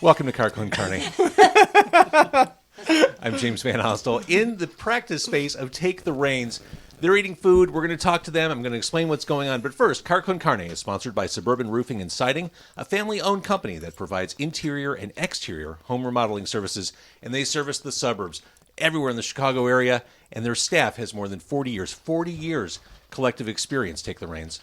Welcome to Crockpot Con Carne. I'm James Van Hostel in the practice space of Take the Reins. They're eating food. We're going to talk to them. I'm going to explain what's going on. But first, Crockpot Con Carne is sponsored by Suburban Roofing and Siding, a family-owned company that provides interior and exterior home remodeling services, and they service the suburbs everywhere in the Chicago area, and their staff has more than 40 years collective experience. Take the Reins.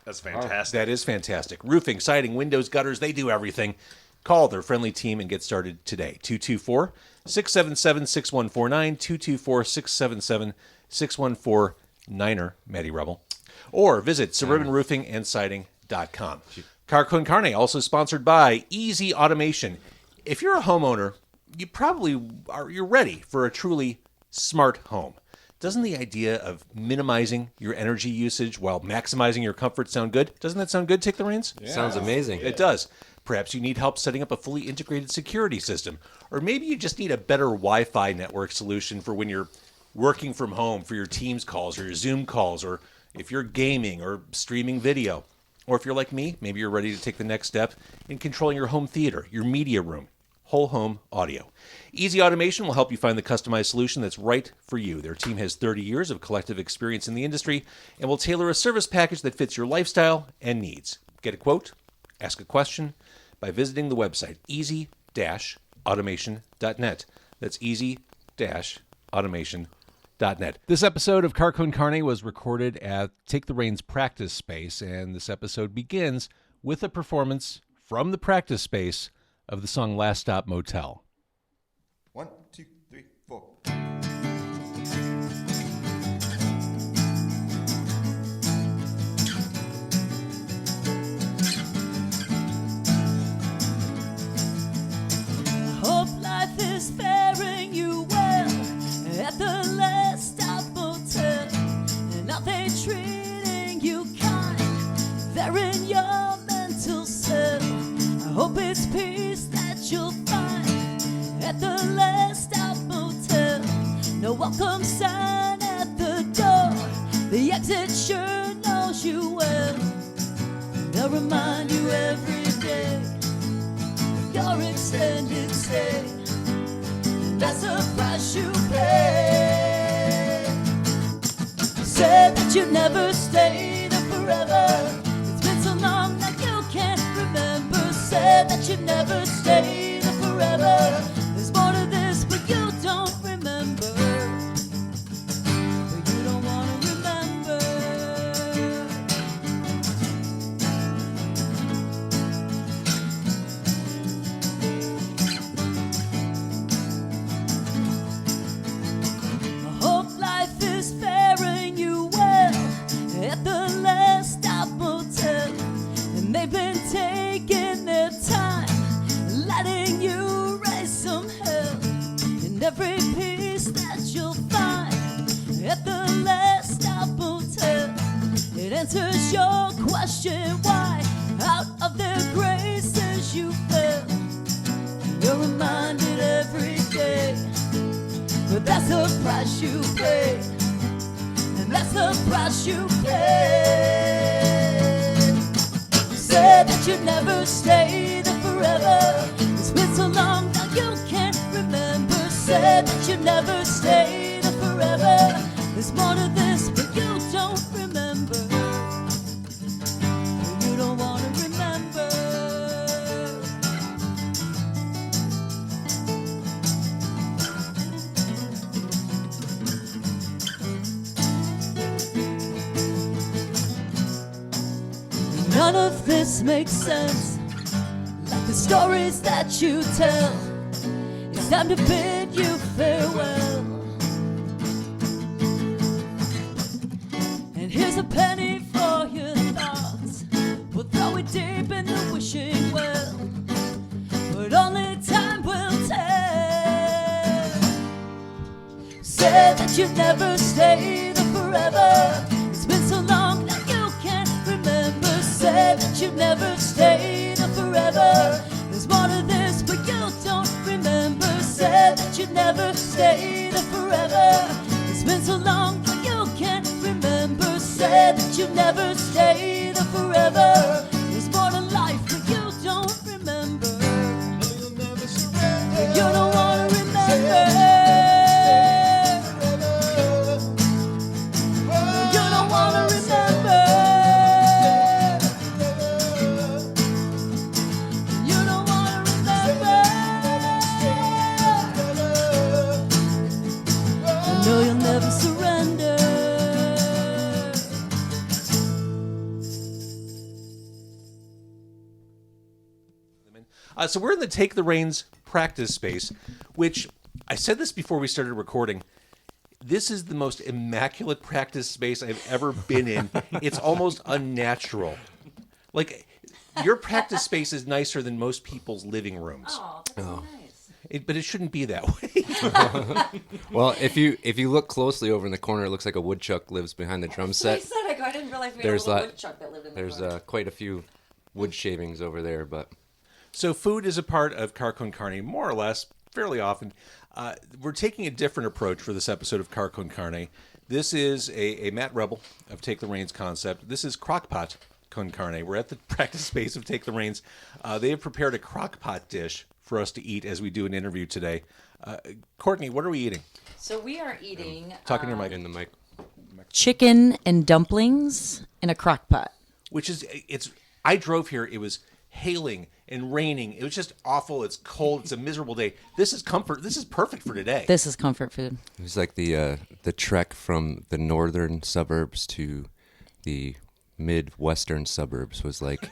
That's fantastic. That is fantastic. Roofing, siding, windows, gutters, they do everything. Call their friendly team and get started today. 224-677-6149, 224-677-6149er, Maddie Rebel. Or visit suburbanroofingandsiding.com. Crockpot Con Carne, also sponsored by Easy Automation. If you're a homeowner, you're ready for a truly smart home. Doesn't the idea of minimizing your energy usage while maximizing your comfort sound good? Doesn't that sound good, Take the Reins? Yeah. Sounds amazing. It does. Perhaps you need help setting up a fully integrated security system. Or maybe you just need a better Wi-Fi network solution for when you're working from home for your Teams calls or your Zoom calls, or if you're gaming or streaming video. Or if you're like me, maybe you're ready to take the next step in controlling your home theater, your media room, whole home audio. Easy Automation will help you find the customized solution that's right for you. Their team has 30 years of collective experience in the industry and will tailor a service package that fits your lifestyle and needs. Get a quote, ask a question by visiting the website easy-automation.net. That's easy-automation.net. This episode of Crockpot Con Carne was recorded at Take the Reins practice space, and this episode begins with a performance from the practice space of the song Last Stop Motel. 1, 2, 3, 4. Hope life is faring you well at the Last Stop Motel, and are they treating you kind? They're in your mental cell. I hope it's peace that you'll find at the Last Stop Motel. No welcome sign at the door. The exit sure knows you well. They'll remind you every day your extended stay. That's the price you pay. Said that you'd never stay there forever. It's been so long that you can't remember. Said that you'd never stay there forever. There's more to this, but you don't remember. But you don't want to remember. I hope life is faring you well at the Last Stop Motel, and they've been taking their time, letting you raise some hell. And every piece that you'll find at the Last Stop Motel, it answers your question why out of their graces you fell. You're reminded every day, but that's the price you pay, and that's the price you pay. Said that you'd never stay there forever. It's been so long now you can't remember. Said that you'd never stay there forever. There's more to this, but you don't remember. You don't want to remember. None of this makes sense, like the stories that you tell. It's time to bid you farewell. And here's a penny for your thoughts. We'll throw it deep in the wishing well, but only time will tell. Said that you'd never stay there forever. It's been so long now you can't remember. Said that you'd never stay there forever. There's more to this, but you don't remember. Said that you'd never stay there forever. It's been so long that you can't remember. Said that you'd never stay there forever. There's more to life, but you don't remember. So we're in the Take the Reins practice space, which I said this before we started recording. This is the most immaculate practice space I've ever been in. It's almost unnatural. Like, your practice space is nicer than most people's living rooms. Oh, that's so nice. But it shouldn't be that way. Well, if you look closely over in the corner, it looks like a woodchuck lives behind the drum So I set. said, I didn't realize we There's had a little that- woodchuck that lived in the There's corner. quite a few wood shavings over there, but So food is a part of Crockpot Con Carne, more or less, fairly often. We're taking a different approach for this episode of Crockpot Con Carne. This is a Matt Rebel of Take the Reins concept. This is Crockpot Con Carne. We're at the practice space of Take the Reins. They have prepared a crockpot dish for us to eat as we do an interview today. Courtney, what are we eating? So we are eating Talking to your mic. in the mic. chicken and dumplings in a crock pot. Which is, I drove here, it was hailing and raining. It was just awful. It's cold. It's a miserable day. This is comfort. This is perfect for today. This is comfort food. It was like the trek from the northern suburbs to the midwestern suburbs was like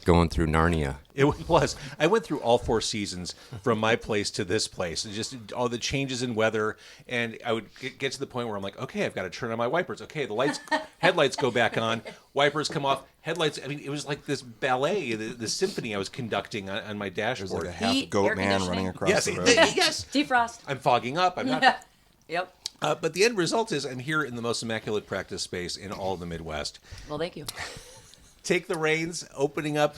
going through Narnia. It was. I went through all 4 seasons from my place to this place, and just all the changes in weather. And I would get to the point where I'm like, okay, I've got to turn on my wipers. Okay, the headlights go back on, wipers come off, headlights. I mean, it was like this ballet, the symphony I was conducting on my There's dashboard. like a half Heat, goat air man conditioning. running across Yes, the road. yes. Defrost. I'm fogging up. I'm not. Yep. But the end result is I'm here in the most immaculate practice space in all of the Midwest. Well, thank you. Take the Reins, opening up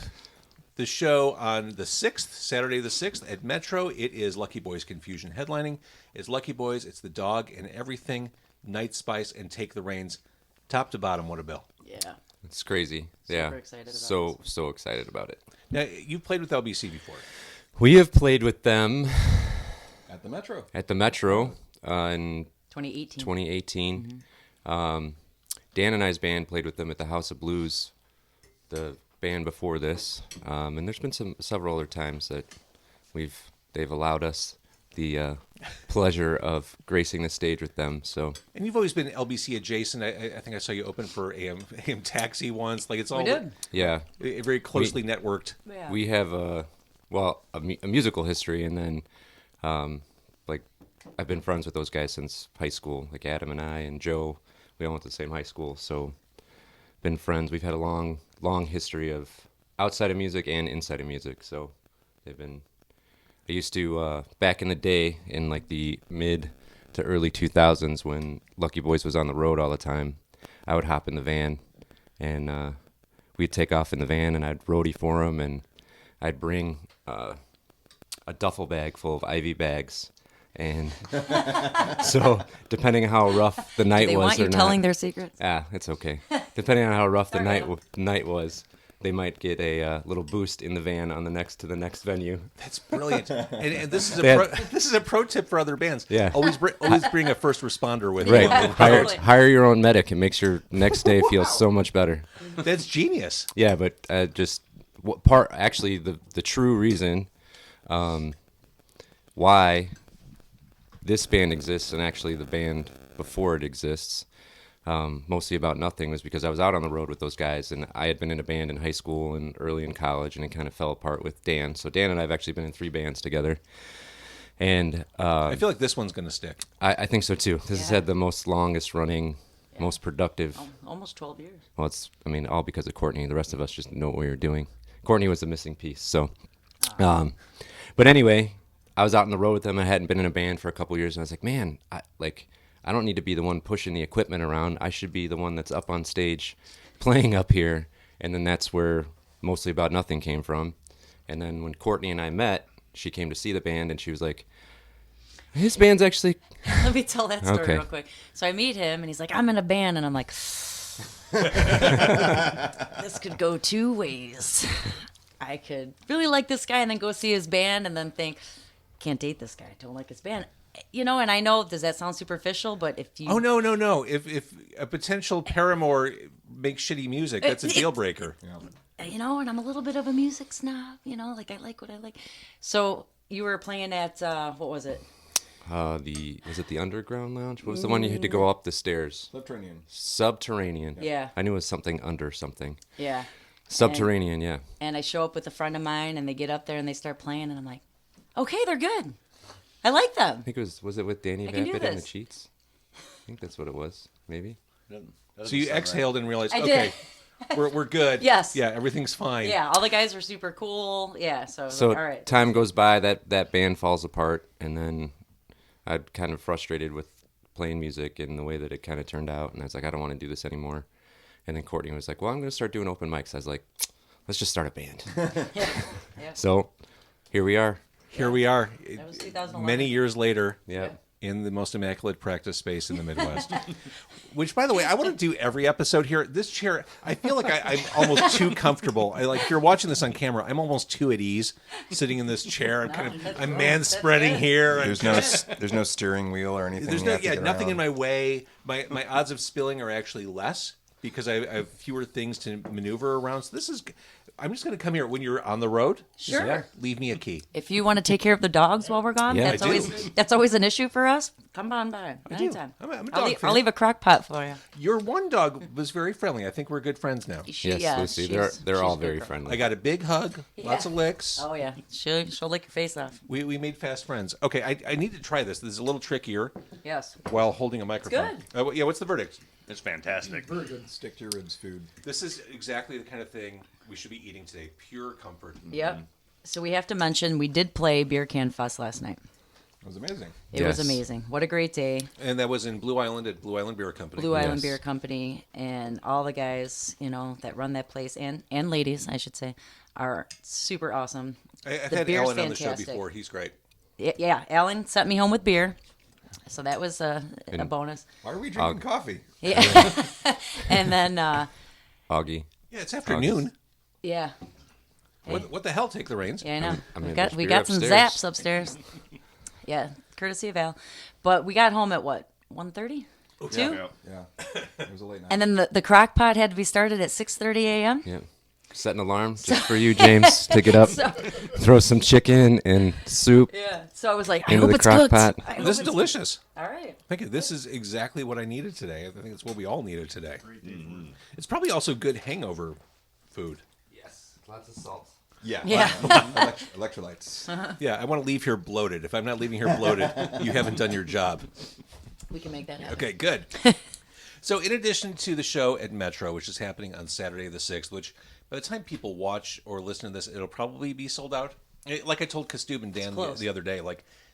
the show on the 6th, Saturday the 6th at Metro. It is Lucky Boys Confusion headlining. It's Lucky Boys, it's the dog and everything, Night Spice, and Take the Reins. Top to bottom, what a bill. Yeah. It's crazy. Yeah. excited about so excited about it. Now, you've played with LBC before. We have played with them At the Metro. at the Metro in 2018. 2018. Dan and I's band played with them at the House of Blues, the band before this, and there's been several other times that they've allowed us the pleasure of gracing the stage with them. So And you've always been LBC adjacent. I think I saw you open for AM Taxi once. Like, it's all We did. yeah, very closely networked. Yeah. we have a musical history, and then like I've been friends with those guys since high school. Like Adam and I and Joe, we all went to the same high school, so been friends. We've had a long history of outside of music and inside of music. So they've been. I used to back in the day in like the mid to early 2000s when Lucky Boys was on the road all the time. I would hop in the van and we'd take off in the van and I'd roadie for them and I'd bring a duffel bag full of Ivy bags. And so, depending on how rough the night Do they was want you or not, telling their secrets? it's okay. Depending on how rough the night was, they might get a little boost in the van on to the next venue. That's brilliant. And this is They this is a pro tip for other bands. Yeah. Always bring a first responder with Right, you. hire your own medic. It makes your next day feel so much better. That's genius. Yeah, but actually the true reason why this band exists and actually the band before it exists, mostly about nothing, was because I was out on the road with those guys and I had been in a band in high school and early in college and it kind of fell apart with Dan. So Dan and I have actually been in 3 bands together. And I feel like this one's going to stick. I think so too. This has had the longest running, most productive. Almost 12 years. Well, all because of Courtney. The rest of us just know what we were doing. Courtney was the missing piece. So, but anyway, I was out on the road with them. I hadn't been in a band for a couple years, and I was like, man, I don't need to be the one pushing the equipment around. I should be the one that's up on stage, playing up here. And then that's where Mostly About Nothing came from. And then when Courtney and I met, she came to see the band, and she was like, his band's actually... Let me tell that story Okay. real quick. So I meet him, and he's like, I'm in a band. And I'm like, this could go 2 ways. I could really like this guy and then go see his band and then think, can't date this guy. Don't like his band. You know, and I know, does that sound superficial? But if you... Oh, no. If a potential paramour makes shitty music, that's a deal breaker. You know, and I'm a little bit of a music snob. You know, like I like what I like. So you were playing at, what was it? Was it the Underground Lounge? What was the one you had to go up the stairs? Subterranean. Subterranean. Yeah. I knew it was something under something. Yeah. Subterranean, yeah. And I show up with a friend of mine, and they get up there and they start playing, and I'm like, okay, they're good. I like them. I think it was it with Danny I can do Vapid and the this. Cheats? I think that's what it was, maybe. So you exhaled and realized, I okay, did. we're good. Yes. Yeah, everything's fine. Yeah, all the guys were super cool. Yeah, so, I was So like, all right. time goes by, that band falls apart, and then I'm kind of frustrated with playing music and the way that it kind of turned out, and I was like, I don't want to do this anymore. And then Courtney was like, well, I'm going to start doing open mics. I was like, let's just start a band. Yeah. So here we are. Here we are, That was 2011. many years later, Yeah. in the most immaculate practice space in the Midwest. Which, by the way, I want to do every episode here. This chair, I feel like I'm almost too comfortable. If you're watching this on camera, I'm almost too at ease sitting in this chair. I'm man-spreading good. here. There's no steering wheel or anything. There's you no, have to yeah, get nothing in around. my way. My odds of spilling are actually less because I have fewer things to maneuver around. So this is, I'm just going to come here when you're on the road. just Sure. leave me a key. If you want to take care of the dogs while we're gone, Yeah, that's I do. that's always an issue for us. Come on by do. anytime. I'm a I'll, dog leave, fan. I'll leave a crock pot for you. Your one dog was very friendly. I think we're good friends now. Yes, Lucy. They're she's all a good very girl. friendly. I got a big hug, lots of licks. Oh yeah, she'll lick your face off. We made fast friends. Okay, I need to try this. This is a little trickier Yes. while holding a microphone. Yeah, what's the verdict? It's fantastic. Very good stick to your ribs food. This is exactly the kind of thing we should be eating today. Pure comfort. Yep. So we have to mention we did play Beer Can Fuss last night. It was amazing. It was Yes. amazing. What a great day. And that was in Blue Island at Blue Island Beer Company. Blue Island Yes. Beer Company and all the guys, that run that place and ladies, I should say, are super awesome. I've The had beer's Alan on the show fantastic. before. He's great. Yeah, Alan sent me home with beer. So that was a bonus. Why are we drinking coffee? Yeah. And then Augie. Yeah, it's afternoon. yeah. What the hell? Take the reins. Yeah, I know. I mean, we got there's beer some upstairs. zaps upstairs. Yeah, courtesy of Al. But we got home at what? 1:30? 2? Yeah. Yeah, it was a late night. And then the crock pot had to be started at 6:30 a.m. Yeah. Set an alarm just for you, James, to get up, throw some chicken and soup Yeah. So I was like, I into hope the it's crock cooked. pot. I hope This is it's- delicious. All right. Thank you. This is exactly what I needed today. I think it's what we all needed today. It's probably also good hangover food. Yes. Lots of salt. Yeah. Yeah. Electrolytes. Yeah, I want to leave here bloated. If I'm not leaving here bloated, you haven't done your job. We can make that happen. Okay, good. So in addition to the show at Metro, which is happening on Saturday the 6th, which by the time people watch or listen to this, it'll probably be sold out. Like I told Kastub and Dan close. the other day,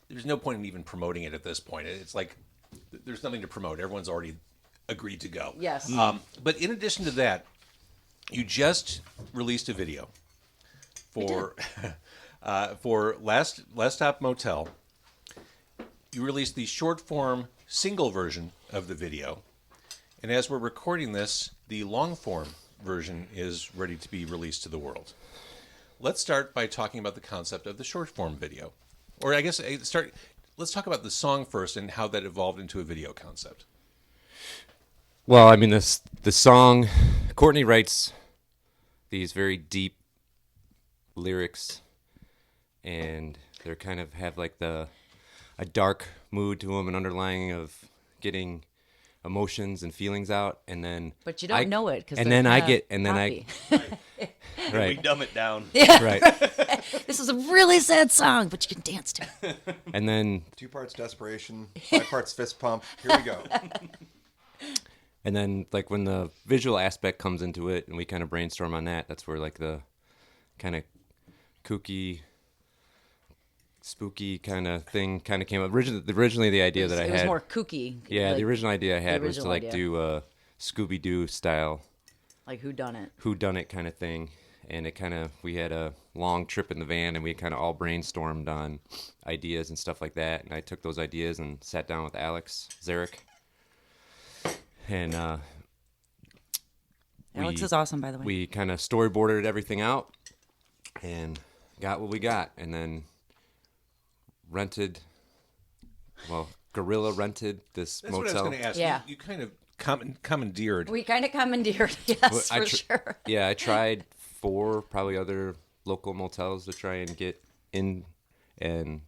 there's no point in even promoting it at this point. It's like there's nothing to promote. Everyone's already agreed to go. Yes. But in addition to that, you just released a video for for Last Stop Motel. You released the short form single version of the video, and as we're recording this, the long form version is ready to be released to the world. Let's start by talking about the concept of the short form video, or I guess let's talk about the song first and how that evolved into a video concept. Well, I mean, the song, Courtney writes these very deep lyrics, and they're kind of have like a dark mood to them, an underlying of getting emotions and feelings out, and then But you don't know it because and then I get and then I We right dumb it down. right This is a really sad song, but you can dance to it. and then 2 parts desperation, 5 parts fist pump. Here we go. And then, like, when the visual aspect comes into it and we kind of brainstorm on that, that's where, like, the kind of kooky, spooky kind of thing kind of came up. Originally, the idea that I It was had... more kooky. Yeah, like, the original idea I had was to, original like, idea. do a Scooby-Doo style like who done it. whodunit kind of thing. And it kind of... We had a long trip in the van, and we kind of all brainstormed on ideas and stuff like that. And I took those ideas and sat down with Alex Zarek. And Alex is awesome, by the way. we kind of storyboarded everything out and got what we got, and then Gorilla rented this That's motel. what I was going to ask. Yeah. You kind of commandeered. We kind of commandeered, yes, I for tr- sure. Yeah, I tried 4 probably other local motels to try and get in, and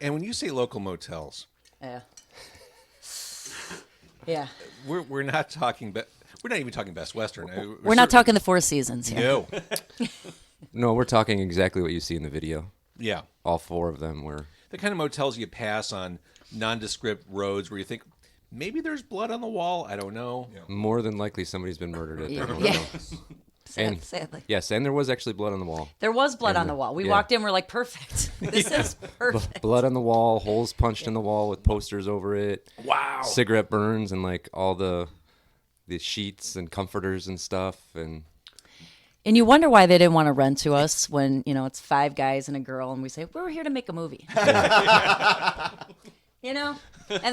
And when you say local motels, Yeah. Yeah. we're not talking, but We're not even talking Best Western. We're not talking the Four Seasons here. No. No, we're talking exactly what you see in the video. Yeah. All 4 of them were. The kind of motels you pass on nondescript roads where you think maybe there's blood on the wall. I don't know. More than likely somebody's been murdered at that Yeah. motel. And Sadly. yes, and there was actually blood on the wall. There was blood And on the wall. We yeah. walked in, we're like, perfect. This is perfect. Blood on the wall, holes punched in the wall with posters over it. Wow. Cigarette burns and like all the sheets and comforters and stuff. And And you wonder why they didn't want to rent to us when, it's 5 guys and a girl, and we say, we're here to make a movie. And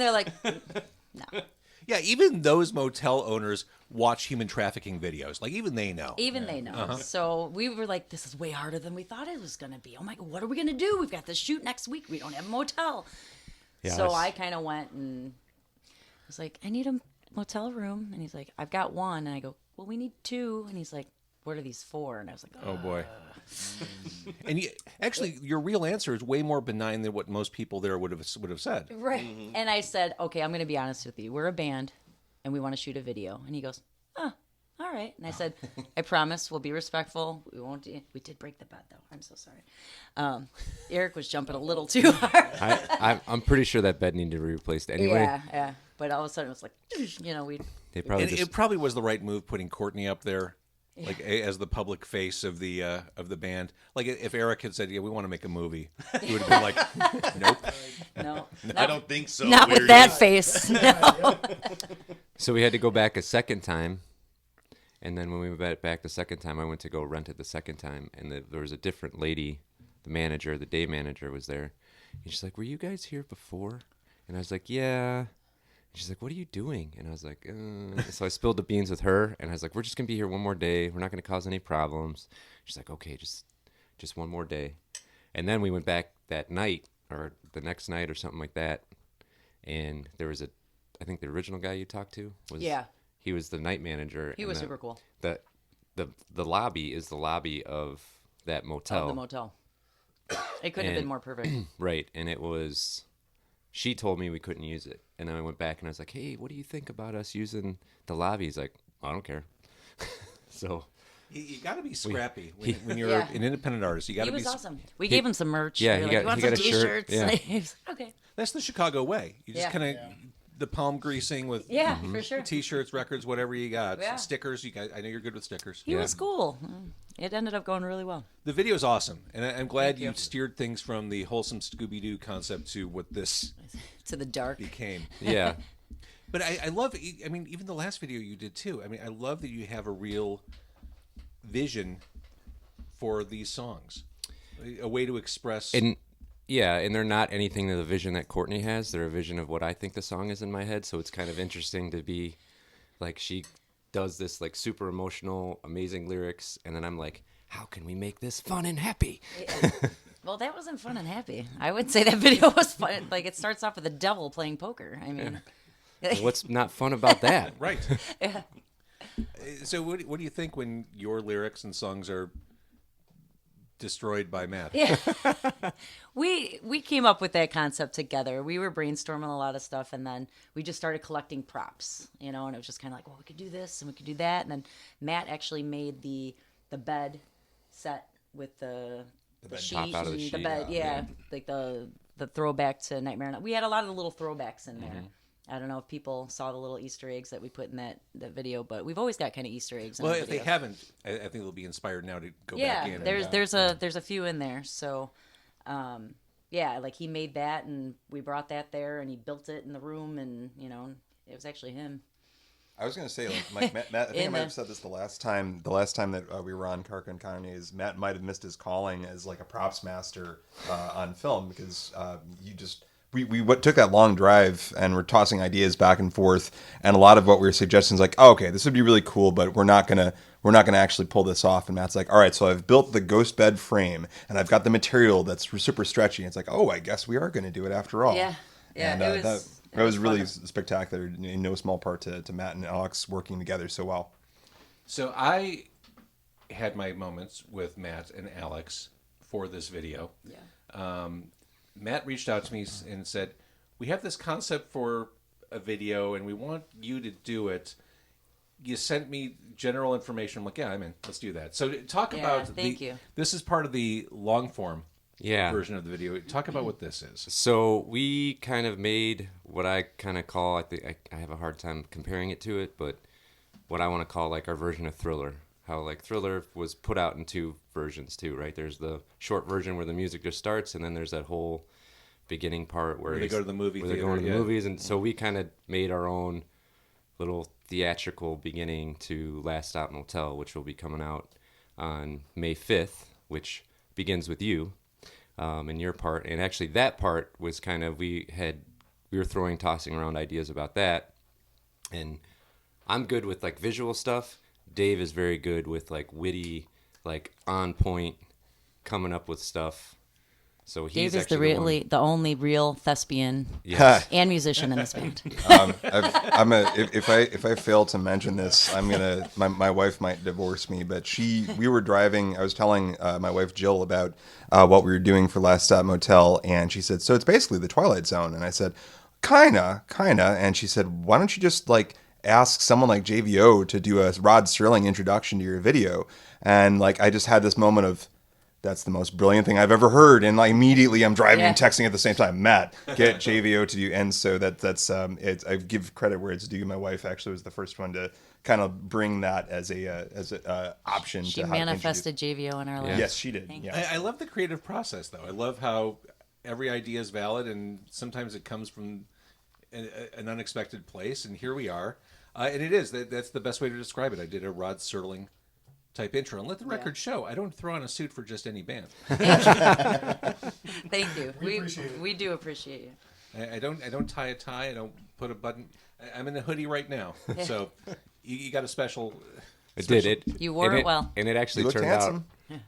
they're like, no. Yeah, even those motel owners watch human trafficking videos. Like, even they know. Even they know. So we were like, this is way harder than we thought it was going to be. Oh my God, what are we going to do? We've got this shoot next week. We don't have a motel. Yeah, So it's- I kind of went and was like, I need a motel room. And he's like, I've got 1. And I go, well, we need 2. And he's like, what are these for? And I was like, Oh, boy. And actually, your real answer is way more benign than what most people there would have said. right. And I said, okay, I'm going to be honest with you. We're a band, and we want to shoot a video. And he goes, oh, all right. And I said, I promise we'll be respectful. We won't. We did break the bed, though. I'm so sorry. Eric was jumping a little too hard. I'm pretty sure that bed needed to be replaced anyway. Yeah. But all of a sudden, it was like, we. They probably And it probably was the right move putting Courtney up there, like as the public face of the band. Like if Eric had said, "Yeah, we want to make a movie," he would have been like, "Nope." No, I don't think so. not with Weird. that face. No. So we had to go back a second time, and then when we went back the second time, I went to go rent it the second time, and there was a different lady, the manager, the day manager was there, and she's like, "Were you guys here before?" And I was like, "Yeah." And she's like, "What are you doing?" And I was like, So I spilled the beans with her, and I was like, "We're just gonna be here one more day. We're not gonna cause any problems." She's like, "Okay, just one more day." And then we went back that night, or the next night, or something like that, and there was I think the original guy you talked to was he was the night manager. He and was super cool. The lobby is the lobby of that motel. Of the motel. It couldn't have And- been more perfect. Right, and it was. She told me we couldn't use it, and then I went back and I was like, "Hey, what do you think about us using the lobby?" He's like, "I don't care." So You got to be scrappy when you're Yeah. an independent artist. You got He to be. was awesome. We gave him some merch. Yeah, We were he like, got- "You he want got some a shirt, t-shirts?" yeah. He was like, okay. That's the Chicago way. You just Yeah. kind of the palm greasing with Yeah, for sure. T-shirts, records, whatever you got, Yeah. stickers. You got. I know you're good with stickers. He was cool. It ended up going really well. The video is awesome, and I'm glad you steered things from the wholesome Scooby-Doo concept to what this To the dark. became. yeah, But I love. I mean, even the last video you did too. I mean, I love that you have a real vision for these songs, a way to express. and they're not anything to the vision that Courtney has. They're a vision of what I think the song is in my head. So it's kind of interesting to be like she does this like super emotional, amazing lyrics, and then I'm like, how can we make this fun and happy? Well, that wasn't fun and happy. I would say that video was fun. Like, it starts off with the devil playing poker. I mean, What's not fun about that? Right. So what do you think when your lyrics and songs are destroyed by Matt? yeah. We came up with that concept together. We were brainstorming a lot of stuff, and then we just started collecting props, and it was just kind of like, well, we could do this and we could do that. And then Matt actually made the bed set with the sheet, Pop out of the and sheet, the bed, yeah. like the throwback to Nightmare. We had a lot of little throwbacks in there. Mm-hmm. I don't know if people saw the little Easter eggs that we put in that video, but we've always got kind of Easter eggs. In Well, our if they videos. haven't, I think they'll be inspired now to go Yeah, back in. there's a few in there. So, like he made that, and we brought that there, and he built it in the room, and it was actually him. I was going to say, like, Matt, I think I might have said this the last time that we were on Crockpot Con Carne, is Matt might have missed his calling as like a props master on film, because we took that long drive and we're tossing ideas back and forth, and a lot of what we were suggesting is like, oh, okay, this would be really cool, but we're not gonna actually pull this off. And Matt's like, all right, so I've built the ghost bed frame and I've got the material that's super stretchy. And it's like, oh, I guess we are going to do it after all. Yeah, And it was. that was really spectacular, in no small part to Matt and Alex working together so well. So I had my moments with Matt and Alex for this video. Yeah. Matt reached out to me and said, we have this concept for a video and we want you to do it. you sent me general information. I'm like, yeah, I'm in. Let's do that. So talk Yeah, about thank you. This is part of the long form Yeah. version of the video. Talk about what this is. So we kind of made what I kind of call, I think I have a hard time comparing it to it, but what I want to call like our version of Thriller. How like Thriller was put out in 2 versions too, right? There's the short version where the music just starts, and then there's that whole beginning part where They go to the movie where they're theater, going to the yeah. movies, and so we kind of made our own little theatrical beginning to Last Chance Motel, which will be coming out on May 5th, which begins with you and your part. And actually, that part was kind of we were tossing around ideas about that, and I'm good with like visual stuff. Dave is very good with like witty, like on point, coming up with stuff. So he's Dave is actually the only real thespian Yes. and musician in this band. If I fail to mention this, I'm gonna my wife might divorce me. But we were driving. I was telling my wife Jill about what we were doing for Last Stop Motel, and she said, "So it's basically the Twilight Zone." And I said, "Kinda." And she said, "Why don't you just like ask someone like JVO to do a Rod Serling introduction to your video?" And like I just had this moment of, that's the most brilliant thing I've ever heard. And like immediately I'm driving and texting at the same time, Matt, get JVO to do. And so that's I give credit where it's due. My wife actually was the first one to kind of bring that as a option. She to how to manifested JVO in our life. Yes, she did. Yeah. I love the creative process, though. I love how every idea is valid, and sometimes it comes from an unexpected place. And here we are, and it is that's the best way to describe it. I did a Rod Serling type intro, and let the record show I don't throw on a suit for just any band. Thank you. We do appreciate you. I don't tie a tie. I don't put a button. I'm in a hoodie right now, so you got a special. It did it. You wore it well, and it actually You looked turned handsome. out.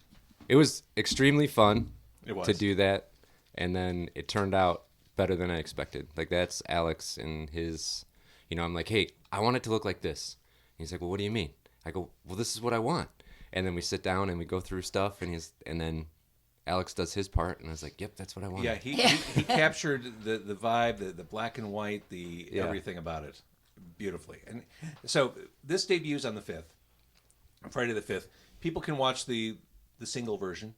It was extremely fun. It was. To do that, and then it turned out better than I expected. Like that's Alex and his. I'm like, hey, I want it to look like this. And he's like, well, what do you mean? I go, well, this is what I want. And then we sit down and we go through stuff, and then Alex does his part, and I was like, yep, that's what I want. Yeah, he captured the vibe, the black and white, everything about it beautifully. And so this debuts on the 5th, Friday the 5th. People can watch the single version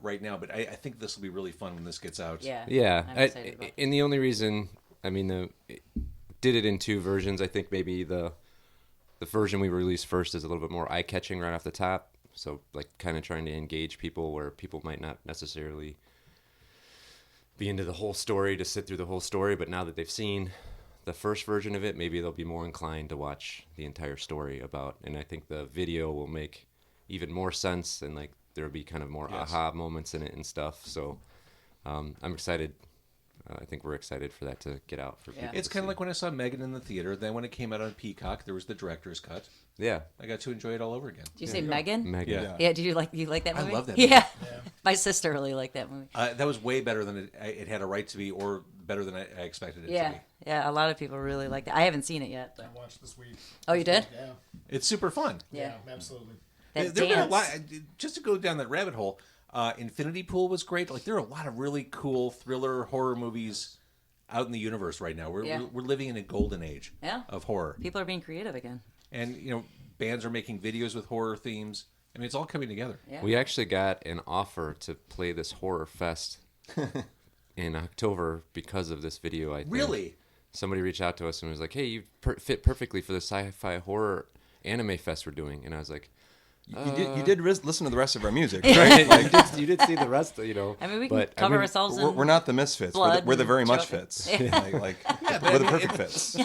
right now, but I think this will be really fun when this gets out. Yeah. I'm excited about And the only reason, did it in 2 versions. I think maybe the version we released first is a little bit more eye-catching right off the top. So, like, kind of trying to engage people where people might not necessarily be into the whole story to sit through the whole story. But now that they've seen the first version of it, maybe they'll be more inclined to watch the entire story about. And I think the video will make even more sense, and, like, there'll be kind of more aha moments in it and stuff. So, I'm excited. I think we're excited for that to get out for people. It's kind of like when I saw Megan in the theater. Then when it came out on Peacock, there was the director's cut. Yeah. I got to enjoy it all over again. Did you say Megan? Megan. Yeah. Yeah. Did you like that movie? love that movie. Yeah. My sister really liked that movie. That was way better than it had a right to be, or better than I expected it to Yeah. be. Yeah. A lot of people really like that. I haven't seen it yet. But... I watched this week. Oh, you did? Yeah, It's super fun. Yeah. absolutely. That There were a dance. lot, just to go down that rabbit hole. Infinity Pool was great. Like there are a lot of really cool thriller horror movies out in the universe right now. We're living in a golden age of horror. People are being creative again. And bands are making videos with horror themes. I mean, it's all coming together. Yeah. We actually got an offer to play this horror fest in October because of this video. I think. Really? Somebody reached out to us and was like, "Hey, you fit perfectly for the sci-fi horror anime fest we're doing." And I was like, You did listen to the rest of our music, "Right, right? Like, you did see the rest, I mean, we can but, cover ourselves in. we're not the misfits. Blood We're the very and much choking. fits. We're the perfect fits.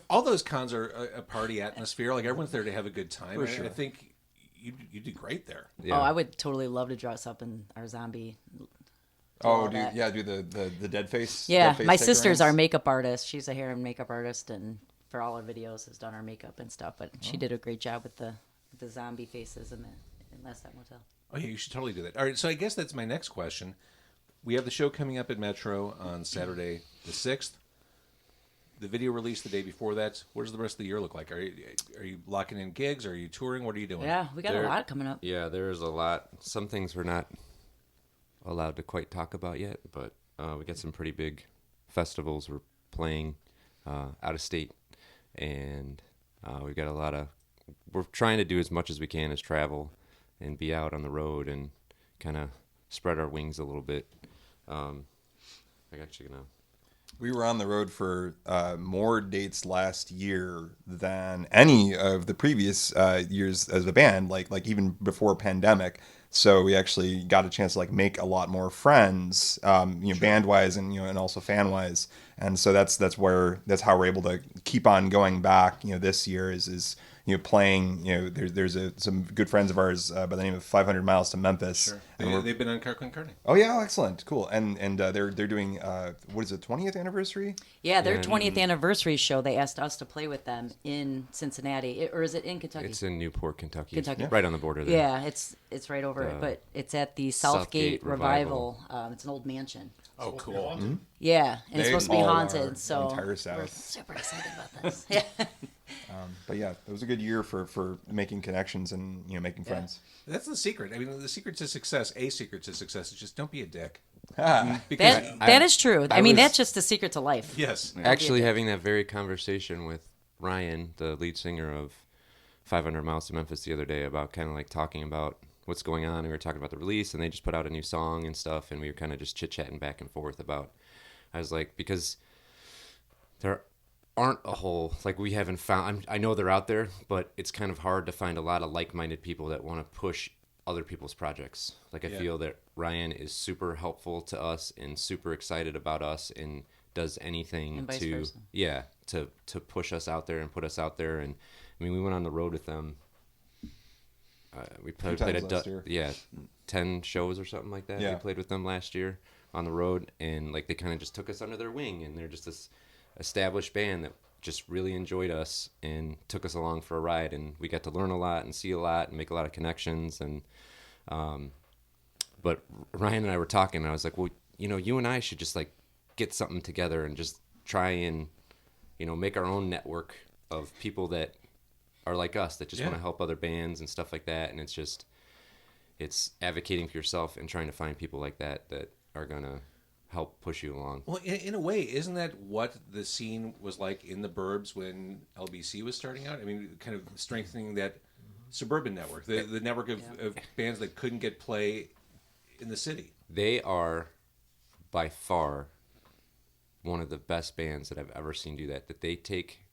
All those cons are a party atmosphere. Like everyone's there to have a good time. For sure. I think you did great there. Yeah. Oh, I would totally love to dress up in our zombie. Oh, all that. do the dead face. Yeah, dead face my take sister's reins? our makeup artist. She's a hair and makeup artist, and for all our videos has done our makeup and stuff. But she did a great job with the zombie faces in Last Chance Motel. Oh yeah, you should totally do that. All right, so I guess that's my next question. We have the show coming up at Metro on Saturday the 6th. The video released the day before that. What does the rest of the year look like? Are you locking in gigs? Are you touring? What are you doing? Yeah, we got a There- lot coming up. Yeah, there's a lot. Some things we're not allowed to quite talk about yet, but we got some pretty big festivals we're playing out of state, and We've got a lot of. We're trying to do as much as we can as travel, and be out on the road and kind of spread our wings a little bit. I'm actually gonna. We were on the road for more dates last year than any of the previous years as a band, like even before pandemic. So we actually got a chance to like make a lot more friends, band wise and and also fan wise. And so that's how we're able to keep on going back. This year is playing. There's some good friends of ours by the name of 500 Miles to Memphis. Sure. And They've been on Crockpot Con Carne. oh yeah, excellent, cool. And they're doing what is it, 20th anniversary? Yeah, their 20th anniversary show. They asked us to play with them in Cincinnati, or is it in Kentucky? It's in Newport, Kentucky. Kentucky. Right on the border there. Yeah, it's right over it, but it's at the Southgate Southgate Revival. It's an old mansion. Oh, cool. Yeah, and it's They supposed to be all haunted. are, So the entire we're South. super excited about this. Yeah. But yeah, it was a good year for making connections and making friends. That's the secret. I mean, the secret to success, a secret to success, is just don't be a dick. Ah, Because That is true. I mean, was- that's just the secret to life. yes, Actually, having that very conversation with Ryan, the lead singer of 500 Miles to Memphis, the other day about kind of like talking about what's going on. We were talking about the release, and they just put out a new song and stuff, and we were kind of just chit-chatting back and forth about. I was like, because there aren't a whole, like we haven't found, I know they're out there, but it's kind of hard to find a lot of like-minded people that want to push other people's projects. Like I feel that Ryan is super helpful to us and super excited about us and does anything And vice to versa. to push us out there and put us out there. And I mean, we went on the road with them. We played times last year. 10 shows or something like that. Yeah. We played with them last year on the road, and like they kind of just took us under their wing, and they're just this established band that just really enjoyed us and took us along for a ride, and we got to learn a lot and see a lot and make a lot of connections. And but Ryan and I were talking, and I was like, well, you and I should just like get something together and just try and make our own network of people that are like us, that just want to help other bands and stuff like that. And it's advocating for yourself and trying to find people like that are gonna help push you along. Well, in a way, isn't that what the scene was like in the burbs when LBC was starting out? I mean, kind of strengthening that suburban network, the network of bands that couldn't get play in the city. They are by far one of the best bands that I've ever seen do that. That they take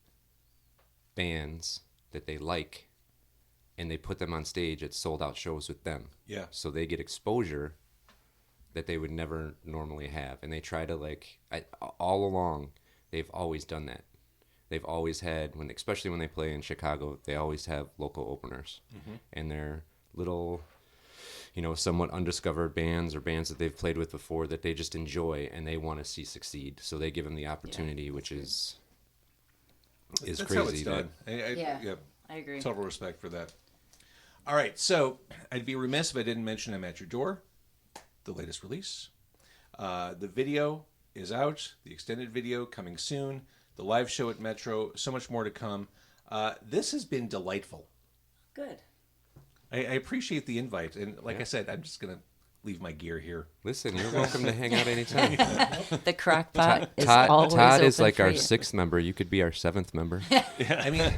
bands that they like and they put them on stage at sold out shows with them. Yeah. So they get exposure that they would never normally have. And they try to all along, they've always done that. They've always had, especially when they play in Chicago, they always have local openers. Mm-hmm. And they're little, somewhat undiscovered bands or bands that they've played with before that they just enjoy and they want to see succeed. So they give them the opportunity, which is That's crazy. how it's done. I agree. Total respect for that. All right, so I'd be remiss if I didn't mention I'm at Your Door, the latest release. The video is out, the extended video coming soon, the live show at Metro, so much more to come. This has been delightful. Good. I appreciate the invite, and like I said, I'm just going to leave my gear here. Listen, you're welcome to hang out anytime. The Crockpot is always Todd is open like for our you. 6th member. You could be our 7th member. I mean,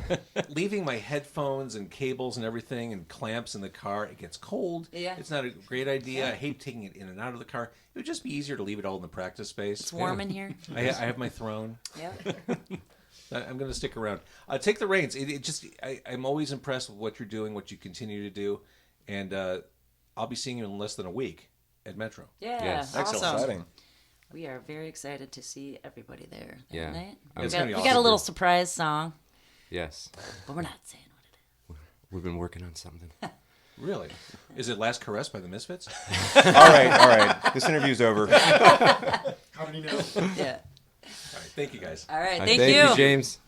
leaving my headphones and cables and everything and clamps in the car, it gets cold. Yeah. It's not a great idea. I hate taking it in and out of the car. It would just be easier to leave it all in the practice space. It's warm in here. I have my throne. Yep. I'm going to stick around. Take the reins. I'm always impressed with what you're doing, what you continue to do, and I'll be seeing you in less than a week at Metro. Yeah. Yes. Awesome. Exciting. We are very excited to see everybody there that Yeah. night. It's We gonna be got a awesome. little surprise song, Yes. but we're not saying what it is. We've been working on something. Really? Is it Last Caress by the Misfits? All right. This interview's over. Yeah. All right, thank you guys. All right. Thank Thank you, James.